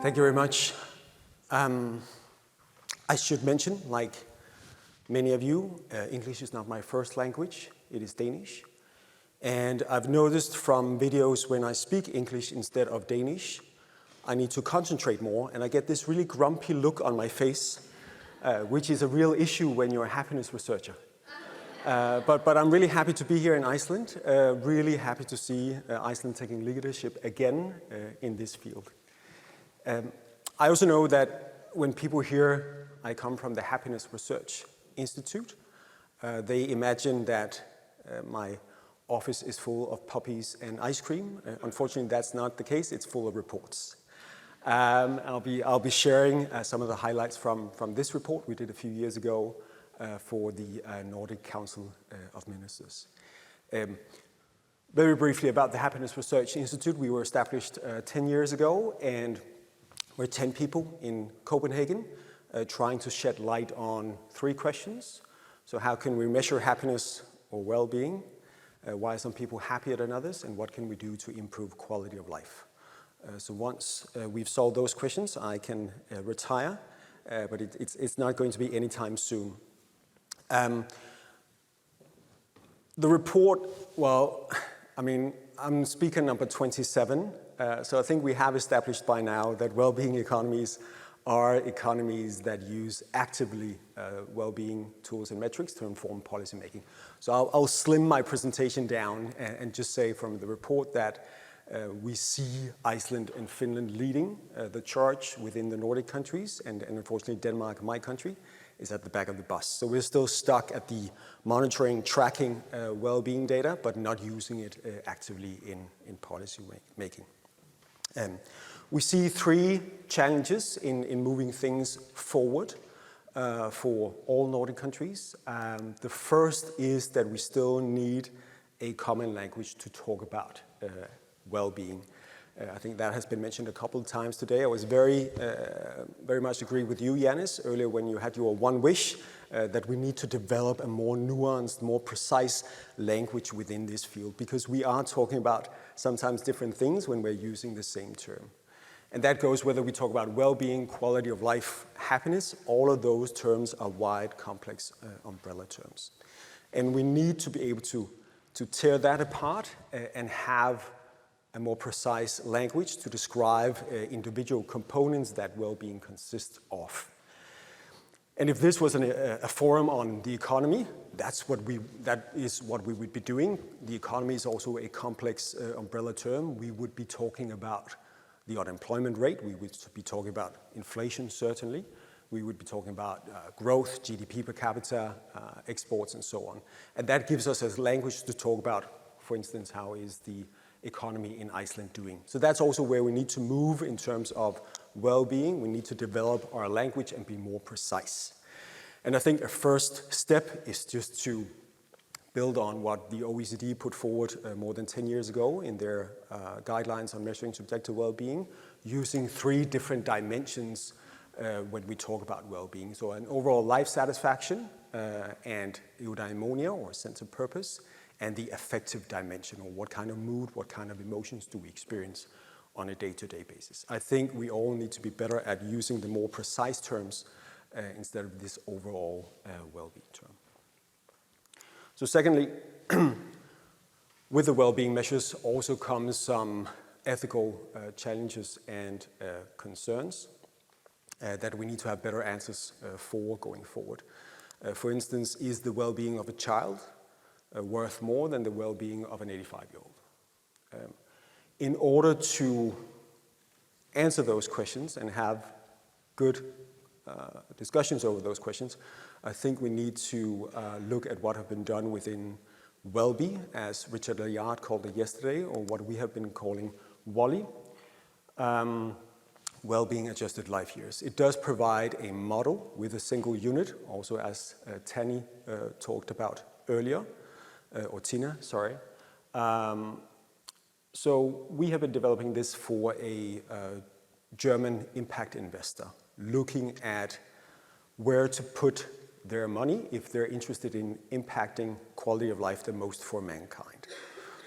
Thank you very much. I should mention, like many of you, English is not my first language, it is Danish. And I've noticed from videos when I speak English instead of Danish, I need to concentrate more, and I get this really grumpy look on my face, which is a real issue when you're a happiness researcher. But I'm really happy to be here in Iceland, really happy to see Iceland taking leadership again in this field. I also know that when people hear I come from the Happiness Research Institute, they imagine that my office is full of puppies and ice cream. Unfortunately, that's not the case. It's full of reports. I'll be sharing some of the highlights from this report we did a few years ago for the Nordic Council of Ministers. Very briefly about the Happiness Research Institute, we were established 10 years ago, and we're 10 people in Copenhagen trying to shed light on 3 questions. So how can we measure happiness or well-being? Why are some people happier than others? And what can we do to improve quality of life? So once we've solved those questions, I can retire, but it's not going to be anytime soon. The report, well, I mean, I'm speaker number 27, so I think we have established by now that well-being economies are economies that use actively well-being tools and metrics to inform policymaking. So I'll slim my presentation down and just say from the report that we see Iceland and Finland leading the charge within the Nordic countries, and unfortunately Denmark, my country, is at the back of the bus. So we're still stuck at the monitoring, tracking well-being data, but not using it actively in policy making. We see 3 challenges in moving things forward for all Nordic countries. The first is that we still need a common language to talk about well-being. I think that has been mentioned a couple of times today. I was very much agree with you, Jannis, earlier when you had your one wish that we need to develop a more nuanced, more precise language within this field, because we are talking about sometimes different things when we're using the same term. And that goes whether we talk about well-being, quality of life, happiness, all of those terms are wide, complex umbrella terms. And we need to be able to tear that apart and have a more precise language to describe individual components that well-being consists of. And if this was a forum on the economy, that is what we would be doing. The economy is also a complex umbrella term. We would be talking about the unemployment rate. We would be talking about inflation, certainly. We would be talking about growth, GDP per capita, exports, and so on. And that gives us a language to talk about, for instance, how is the economy in Iceland doing. So that's also where we need to move in terms of well-being. We need to develop our language and be more precise. And I think a first step is just to build on what the OECD put forward more than 10 years ago in their guidelines on measuring subjective well-being, using 3 different dimensions when we talk about well-being. So an overall life satisfaction and eudaimonia, or sense of purpose, and the affective dimension, or what kind of mood, what kind of emotions do we experience on a day-to-day basis. I think we all need to be better at using the more precise terms instead of this overall well-being term. So secondly, with the well-being measures also comes some ethical challenges and concerns that we need to have better answers for going forward. For instance, is the well-being of a child worth more than the well-being of an 85-year-old? In order to answer those questions and have good discussions over those questions, I think we need to look at what have been done within Wellbeing, as Richard Layard called it yesterday, or what we have been calling WALLY, Wellbeing Adjusted Life Years. It does provide a model with a single unit, also as Tanny talked about earlier, or Tina, sorry. So we have been developing this for a German impact investor, looking at where to put their money if they're interested in impacting quality of life the most for mankind.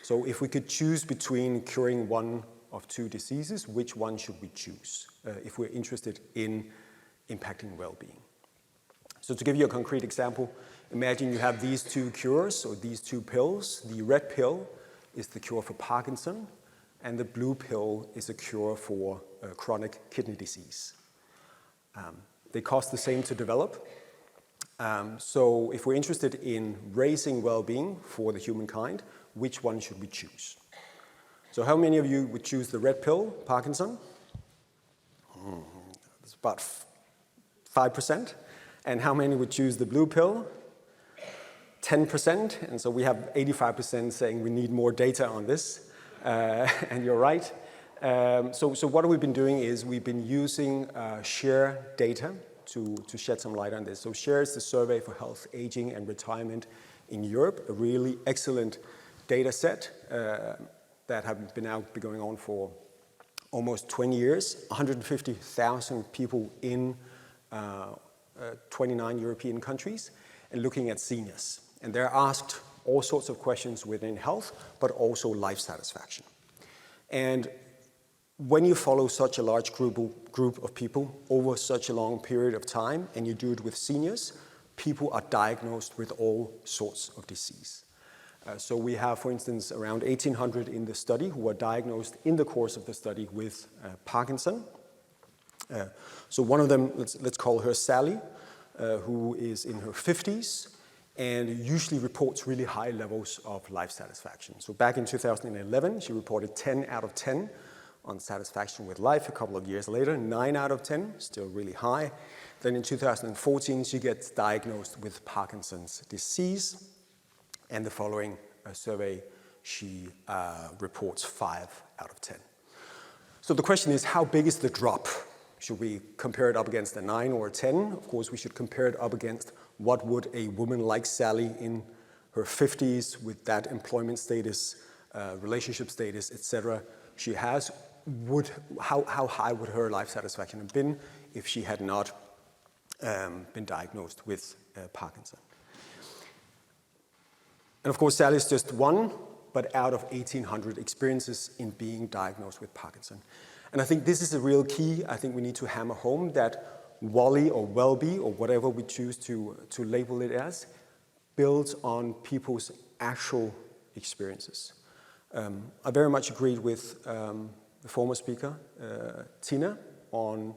So if we could choose between curing one of two diseases, which one should we choose if we're interested in impacting well-being? So to give you a concrete example, imagine you have these two cures or these two pills. The red pill is the cure for Parkinson, and the blue pill is a cure for chronic kidney disease. They cost the same to develop. So if we're interested in raising well-being for the humankind, which one should we choose? So how many of you would choose the red pill, Parkinson? It's about 5%. And how many would choose the blue pill? 10%. And so we have 85% saying we need more data on this. And you're right. So what we've been doing is we've been using SHARE data to shed some light on this. So SHARE is the Survey for Health, Aging and Retirement in Europe, a really excellent data set that have been going on for almost 20 years, 150,000 people in 29 European countries, and looking at seniors. And they're asked all sorts of questions within health, but also life satisfaction. And when you follow such a large group of people over such a long period of time, and you do it with seniors, people are diagnosed with all sorts of disease. So we have, for instance, around 1,800 in the study who were diagnosed in the course of the study with Parkinson. So one of them, let's call her Sally, who is in her 50s and usually reports really high levels of life satisfaction. So back in 2011, she reported 10 out of 10 on satisfaction with life. A couple of years later, 9 out of 10, still really high. Then in 2014, she gets diagnosed with Parkinson's disease. And the following survey, she reports 5 out of 10. So the question is, how big is the drop? Should we compare it up against a 9 or a 10? Of course, we should compare it up against what would a woman like Sally in her 50s with that employment status, relationship status, etc. she has, how high would her life satisfaction have been if she had not been diagnosed with Parkinson? And of course, Sally is just one, but out of 1,800 experiences in being diagnosed with Parkinson. And I think this is a real key. I think we need to hammer home that WALI or WellBe or whatever we choose to label it as builds on people's actual experiences. I very much agreed with the former speaker, Tina, on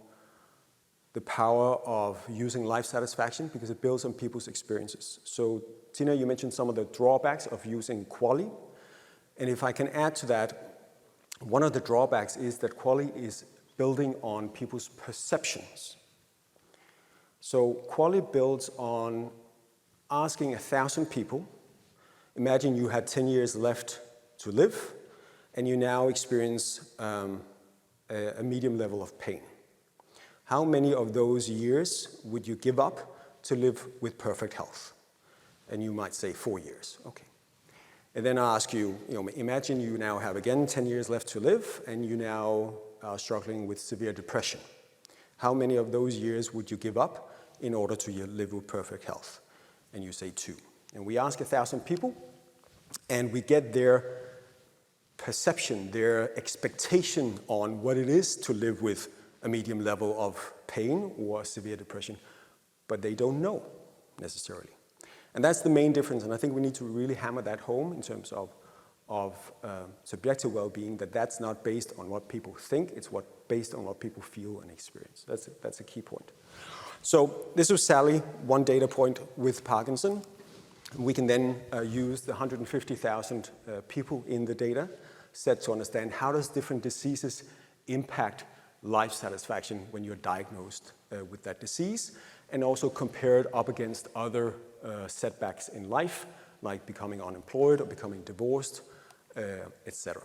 the power of using life satisfaction because it builds on people's experiences. So Tina, you mentioned some of the drawbacks of using QALY. And if I can add to that, one of the drawbacks is that QALY is building on people's perceptions. So QALY builds on asking 1,000 people, imagine you had 10 years left to live, and you now experience a medium level of pain. How many of those years would you give up to live with perfect health? And you might say 4 years, okay. And then I ask you, imagine you now have again 10 years left to live and you now are struggling with severe depression. How many of those years would you give up in order to live with perfect health? And you say 2. And we ask 1,000 people and we get their perception, their expectation on what it is to live with a medium level of pain or severe depression, but they don't know necessarily. And that's the main difference, and I think we need to really hammer that home in terms of subjective well-being, that's not based on what people think, it's based on what people feel and experience. That's a key point. So this was Sally, one data point with Parkinson. We can then use the 150,000 people in the data set to understand how does different diseases impact life satisfaction when you're diagnosed with that disease, and also compare it up against other setbacks in life, like becoming unemployed or becoming divorced, etc.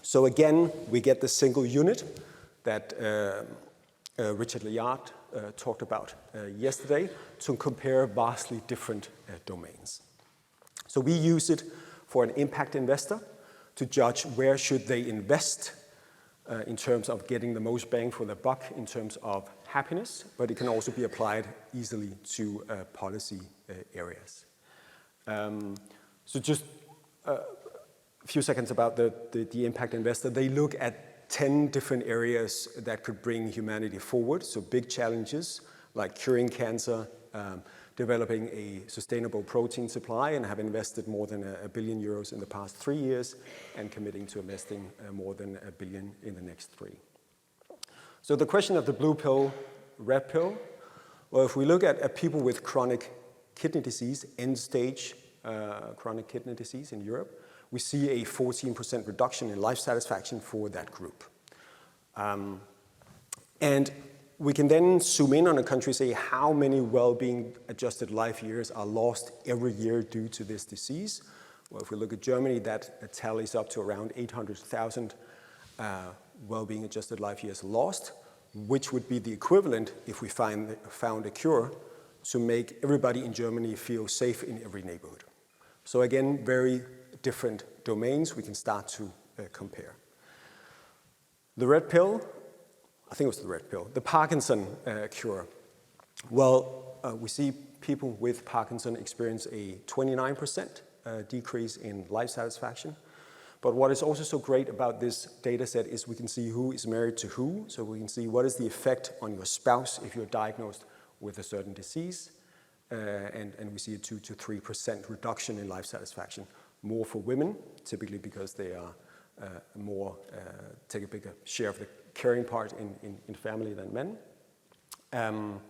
So again, we get the single unit that Richard Layard talked about yesterday to compare vastly different domains. So we use it for an impact investor to judge where should they invest in terms of getting the most bang for the buck in terms of happiness, but it can also be applied easily to policy areas. So just a few seconds about the impact investor. They look at 10 different areas that could bring humanity forward. So big challenges like curing cancer, developing a sustainable protein supply, and have invested more than €1 billion in the past 3 years, and committing to investing more than €1 billion in the next 3. So the question of the blue pill, red pill, well, if we look at people with chronic kidney disease, end-stage chronic kidney disease in Europe, we see a 14% reduction in life satisfaction for that group. And we can then zoom in on a country, say how many well-being adjusted life years are lost every year due to this disease. Well, if we look at Germany, that tallies up to around 800,000 well-being adjusted life years lost, which would be the equivalent, if we found a cure, to make everybody in Germany feel safe in every neighborhood. So again, very different domains we can start to compare. The red pill, I think it was the red pill, the Parkinson cure. Well, we see people with Parkinson experience a 29% decrease in life satisfaction. But what is also so great about this data set is we can see who is married to who. So we can see what is the effect on your spouse if you're diagnosed with a certain disease. And we see a 2 to 3% reduction in life satisfaction. More for women, typically because they are take a bigger share of the caring part in family than men. And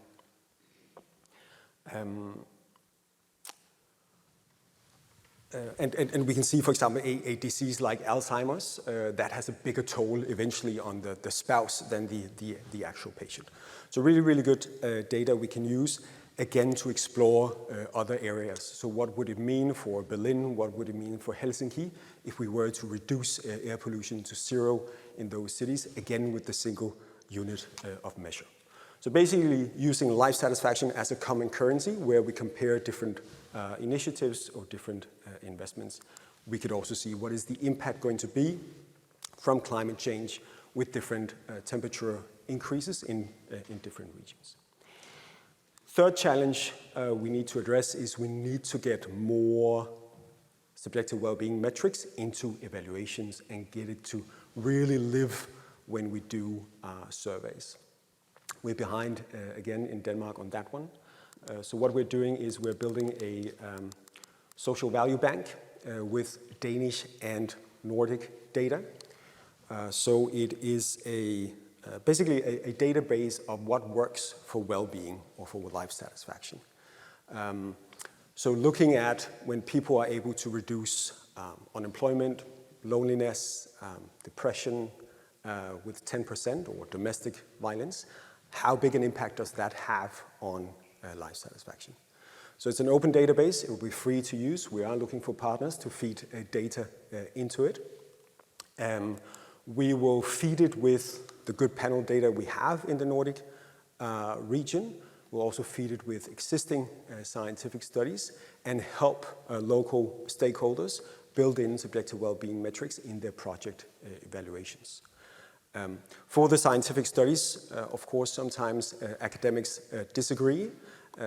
we can see, for example, a disease like Alzheimer's that has a bigger toll eventually on the spouse than the actual patient. So really, really good data we can use, again, to explore other areas. So what would it mean for Berlin? What would it mean for Helsinki if we were to reduce air pollution to 0 in those cities, again, with the single unit of measure? So basically using life satisfaction as a common currency where we compare different initiatives or different investments. We could also see what is the impact going to be from climate change with different temperature increases in different regions. Third challenge we need to address is we need to get more subjective well-being metrics into evaluations and get it to really live when we do surveys. We're behind, again, in Denmark on that one. So what we're doing is we're building a social value bank with Danish and Nordic data. So it is basically a database of what works for well-being or for life satisfaction. So looking at when people are able to reduce unemployment, loneliness, depression with 10% or domestic violence, how big an impact does that have on life satisfaction? So it's an open database. It will be free to use. We are looking for partners to feed data into it. We will feed it with the good panel data we have in the Nordic region. We'll also feed it with existing scientific studies and help local stakeholders build in subjective well-being metrics in their project evaluations. For the scientific studies, of course, sometimes academics disagree.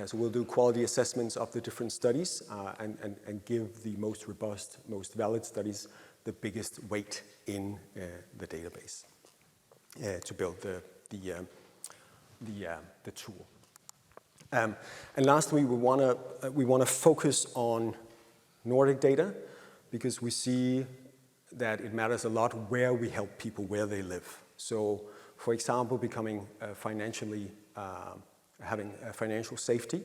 So we'll do quality assessments of the different studies and give the most robust, most valid studies the biggest weight in the database to build the tool. And lastly, we want to focus on Nordic data because we see that it matters a lot where we help people, where they live. So, for example, becoming financially, having financial safety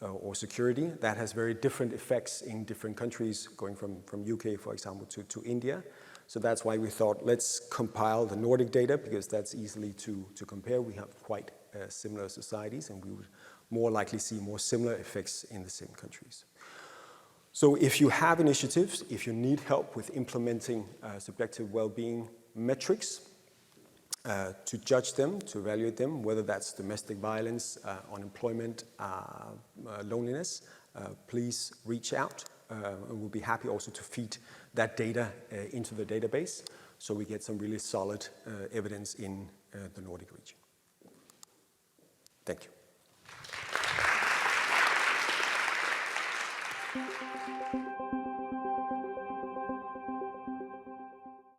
or security, that has very different effects in different countries, going from UK, for example, to India. So that's why we thought, let's compile the Nordic data because that's easily to compare. We have quite similar societies and we would more likely see more similar effects in the same countries. So if you have initiatives, if you need help with implementing subjective well-being metrics to judge them, to evaluate them, whether that's domestic violence, unemployment, loneliness, please reach out. And we'll be happy also to feed that data into the database so we get some really solid evidence in the Nordic region. Thank you.